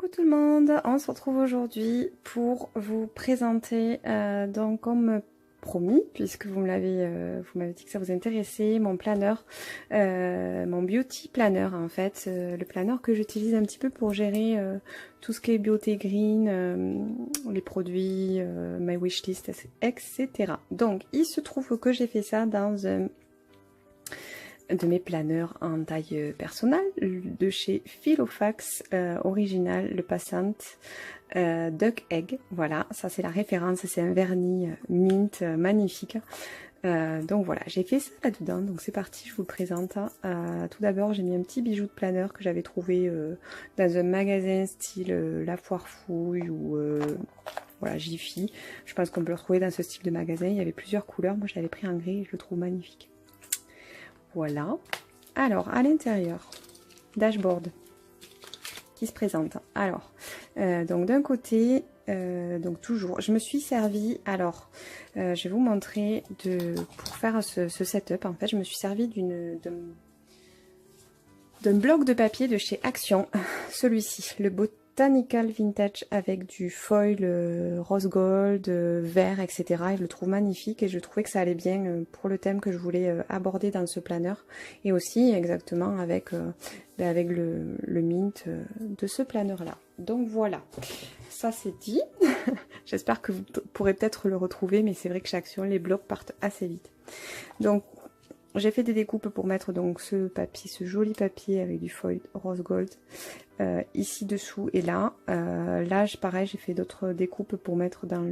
tout le monde, on se retrouve aujourd'hui pour vous présenter, donc comme promis, puisque vous m'avez dit que ça vous intéressait, mon planeur, mon beauty planner en fait, le planeur que j'utilise un petit peu pour gérer tout ce qui est beauty green, les produits, my wishlist, etc. Donc il se trouve que j'ai fait ça dans un de mes planeurs en taille personnelle de chez Filofax, original, le Passant Duck Egg. Voilà, ça c'est la référence, c'est un vernis mint magnifique. Donc voilà, j'ai fait ça là-dedans, donc c'est parti, je vous le présente. Tout d'abord, j'ai mis un petit bijou de planeur que j'avais trouvé dans un magasin style La Foire Fouille ou voilà, Jiffy. Je pense qu'on peut le retrouver dans ce style de magasin, il y avait plusieurs couleurs, moi je l'avais pris en gris et je le trouve magnifique. Voilà. Alors, à l'intérieur, dashboard qui se présente. Alors, donc d'un côté, donc toujours, je me suis servi, alors, je vais vous montrer, pour faire ce setup, en fait, je me suis servi d'un bloc de papier de chez Action, celui-ci, le Botanical Vintage avec du foil rose gold, vert, etc. Et je le trouve magnifique et je trouvais que ça allait bien pour le thème que je voulais aborder dans ce planeur. Et aussi exactement avec, avec le mint de ce planeur-là. Donc voilà, ça c'est dit. J'espère que vous pourrez peut-être le retrouver, mais c'est vrai que chez Action, les blocs partent assez vite. Donc j'ai fait des découpes pour mettre donc ce papier, ce joli papier avec du foil rose gold ici dessous et là. Là, pareil, j'ai fait d'autres découpes pour mettre dans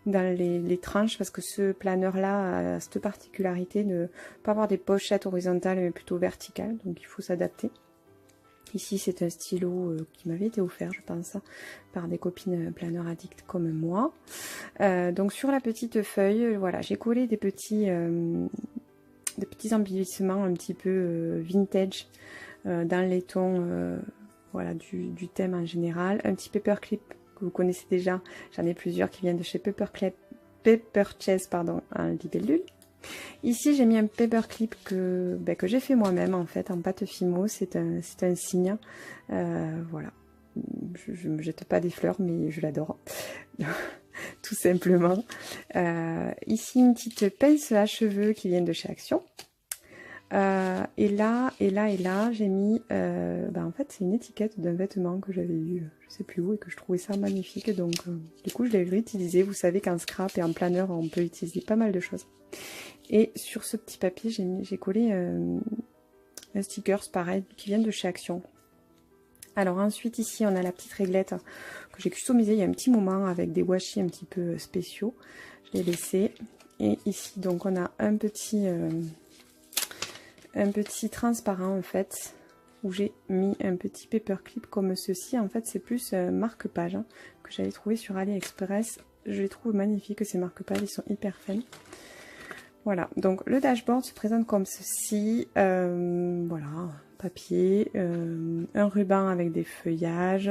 les tranches parce que ce planeur-là a cette particularité de ne pas avoir des pochettes horizontales mais plutôt verticales, donc il faut s'adapter. Ici, c'est un stylo qui m'avait été offert, je pense, par des copines planeurs addicts comme moi. Donc sur la petite feuille, voilà, j'ai collé des petits embellissements un petit peu vintage dans les tons voilà, du thème en général. Un petit paperclip que vous connaissez déjà, j'en ai plusieurs qui viennent de chez Paperchase pardon, en libellule. Ici j'ai mis un paperclip que j'ai fait moi-même en fait en pâte Fimo, c'est un signe, voilà. Je me jette pas des fleurs mais je l'adore tout simplement. Ici une petite pince à cheveux qui vient de chez Action. Et là, j'ai mis, en fait, c'est une étiquette d'un vêtement que j'avais eu, je sais plus où, et que je trouvais ça magnifique. Donc, du coup, je l'ai réutilisé. Vous savez qu'en scrap et en planeur, on peut utiliser pas mal de choses. Et sur ce petit papier, j'ai collé un sticker, pareil, qui vient de chez Action. Alors ensuite, ici, on a la petite réglette que j'ai customisée il y a un petit moment avec des washi un petit peu spéciaux. Je l'ai laissé. Et ici, donc, on a un petit transparent en fait où j'ai mis un petit paperclip comme ceci. En fait c'est plus marque-page que j'avais trouvé sur AliExpress. Je les trouve magnifiques ces marque-pages, ils sont hyper fun. Voilà, donc le dashboard se présente comme ceci. Voilà, papier, un ruban avec des feuillages,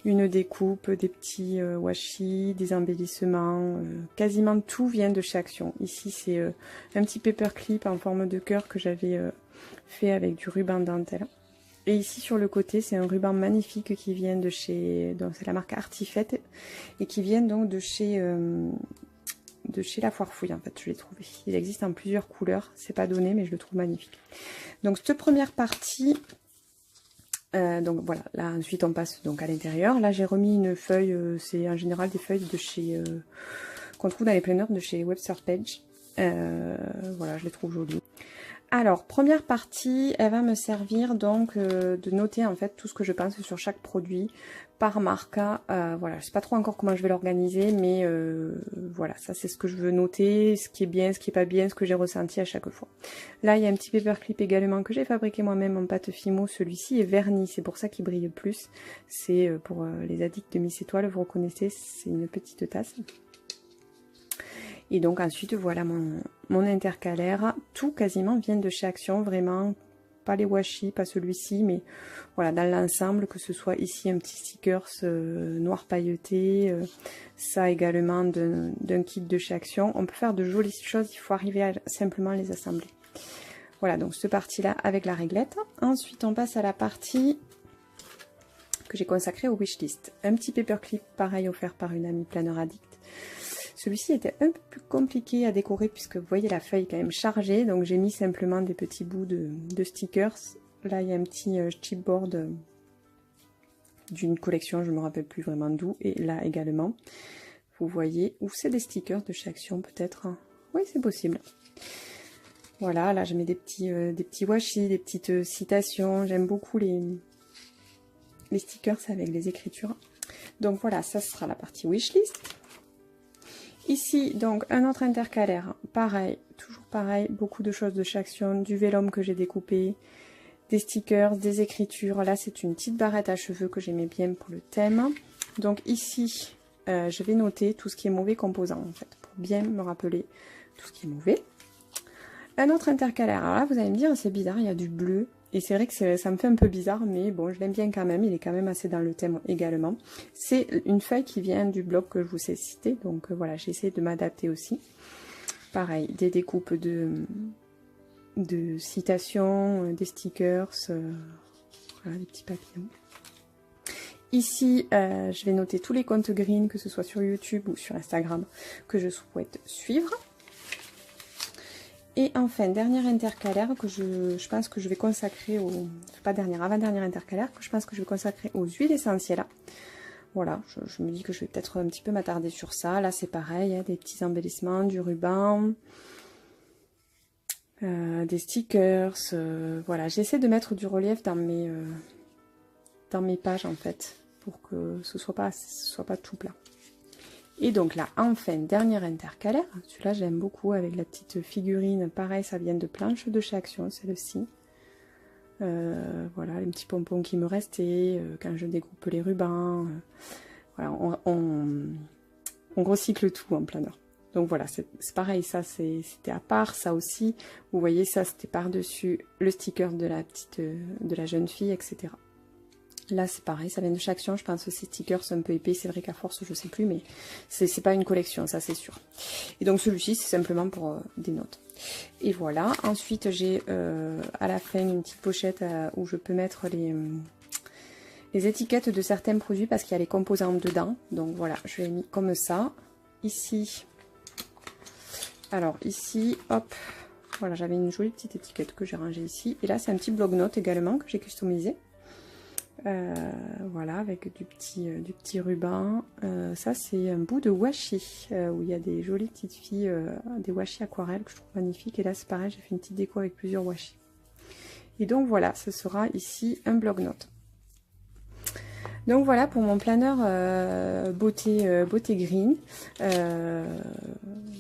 une découpe, des petits washi, des embellissements, quasiment tout vient de chez Action. Ici c'est un petit paperclip en forme de cœur que j'avais fait avec du ruban dentelle. Et ici sur le côté c'est un ruban magnifique qui vient de chez, donc c'est la marque Artifette et qui vient donc de chez La Foire Fouille en fait, je l'ai trouvé. Il existe en plusieurs couleurs, c'est pas donné mais je le trouve magnifique. Donc cette première partie, donc voilà, là ensuite on passe donc à l'intérieur. Là j'ai remis une feuille, c'est en général des feuilles de chez qu'on trouve dans les planeurs de chez Webster Page. Voilà, je les trouve jolies. Alors première partie, elle va me servir donc de noter en fait tout ce que je pense sur chaque produit par marque. Voilà, je sais pas trop encore comment je vais l'organiser, mais voilà, ça c'est ce que je veux noter, ce qui est bien, ce qui est pas bien, ce que j'ai ressenti à chaque fois. Là il y a un petit paperclip également que j'ai fabriqué moi-même en pâte Fimo. Celui-ci est verni, c'est pour ça qu'il brille plus. C'est pour les addicts de Miss Étoile, vous reconnaissez, c'est une petite tasse. Et donc ensuite voilà mon intercalaire, tout quasiment vient de chez Action, vraiment, pas les washi, pas celui-ci, mais voilà, dans l'ensemble, que ce soit ici un petit stickers noir pailleté, ça également d'un kit de chez Action. On peut faire de jolies choses, il faut arriver à simplement les assembler. Voilà, donc cette partie-là avec la réglette. Ensuite, on passe à la partie que j'ai consacré au wishlist. Un petit paperclip pareil offert par une amie planeur addict. Celui-ci était un peu plus compliqué à décorer puisque vous voyez la feuille est quand même chargée, donc j'ai mis simplement des petits bouts de stickers. Là il y a un petit chipboard d'une collection, je ne me rappelle plus vraiment d'où, et là également, vous voyez, ou c'est des stickers de chez Action peut-être, oui c'est possible. Voilà, là je mets des petits washi, des petites citations, j'aime beaucoup les stickers avec les écritures. Donc voilà, ça sera la partie wishlist. Ici, donc, un autre intercalaire, pareil, toujours pareil, beaucoup de choses de chez Action, du vélum que j'ai découpé, des stickers, des écritures. Là, c'est une petite barrette à cheveux que j'aimais bien pour le thème. Donc ici, je vais noter tout ce qui est mauvais composant, en fait, pour bien me rappeler tout ce qui est mauvais. Un autre intercalaire, alors là, vous allez me dire, c'est bizarre, il y a du bleu. Et c'est vrai que ça me fait un peu bizarre, mais bon, je l'aime bien quand même. Il est quand même assez dans le thème également. C'est une feuille qui vient du blog que je vous ai cité. Donc voilà, j'ai essayé de m'adapter aussi. Pareil, des découpes de citations, des stickers, voilà, des petits papillons. Ici, je vais noter tous les comptes green, que ce soit sur YouTube ou sur Instagram, que je souhaite suivre. Et enfin, dernier intercalaire que je pense que je vais consacrer au... Pas dernier, avant-dernier intercalaire que je pense que je vais consacrer aux huiles essentielles. Voilà, je me dis que je vais peut-être un petit peu m'attarder sur ça. Là, c'est pareil, hein, des petits embellissements, du ruban, des stickers. Voilà, j'essaie de mettre du relief dans mes pages, en fait, pour que ce soit pas tout plat. Et donc là, enfin, dernier intercalaire. Celui-là, j'aime beaucoup avec la petite figurine. Pareil, ça vient de planches de chez Action, celle-ci. Voilà, les petits pompons qui me restaient quand je découpe les rubans. Voilà, on recycle tout en planeur. Donc voilà, c'est pareil, ça c'était à part, ça aussi. Vous voyez, ça c'était par-dessus le sticker de la jeune fille, etc. Là, c'est pareil, ça vient de chez Action. Je pense que ces stickers sont un peu épais. C'est vrai qu'à force, je sais plus, mais c'est pas une collection, ça c'est sûr. Et donc celui-ci, c'est simplement pour des notes. Et voilà. Ensuite, j'ai à la fin une petite pochette où je peux mettre les étiquettes de certains produits parce qu'il y a les composants dedans. Donc voilà, je l'ai mis comme ça. Ici, alors ici, hop, voilà, j'avais une jolie petite étiquette que j'ai rangée ici. Et là, c'est un petit bloc-notes également que j'ai customisé. Voilà, avec du petit ruban. Ça c'est un bout de washi où il y a des jolies petites filles, des washi aquarelles que je trouve magnifiques. Et là c'est pareil, j'ai fait une petite déco avec plusieurs washi. Et donc voilà, ce sera ici un bloc-notes. Donc voilà pour mon planeur beauté green,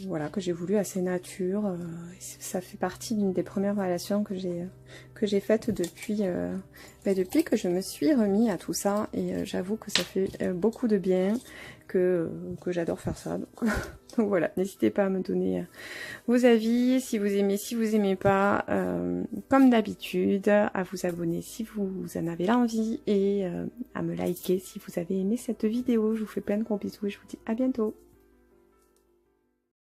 voilà, que j'ai voulu assez nature. Ça fait partie d'une des premières variations que j'ai faites depuis que je me suis remis à tout ça, et j'avoue que ça fait beaucoup de bien, que j'adore faire ça. Donc voilà, n'hésitez pas à me donner vos avis, si vous aimez pas, comme d'habitude, à vous abonner si vous en avez l'envie, et à me liker si vous avez aimé cette vidéo. Je vous fais plein de gros bisous et je vous dis à bientôt.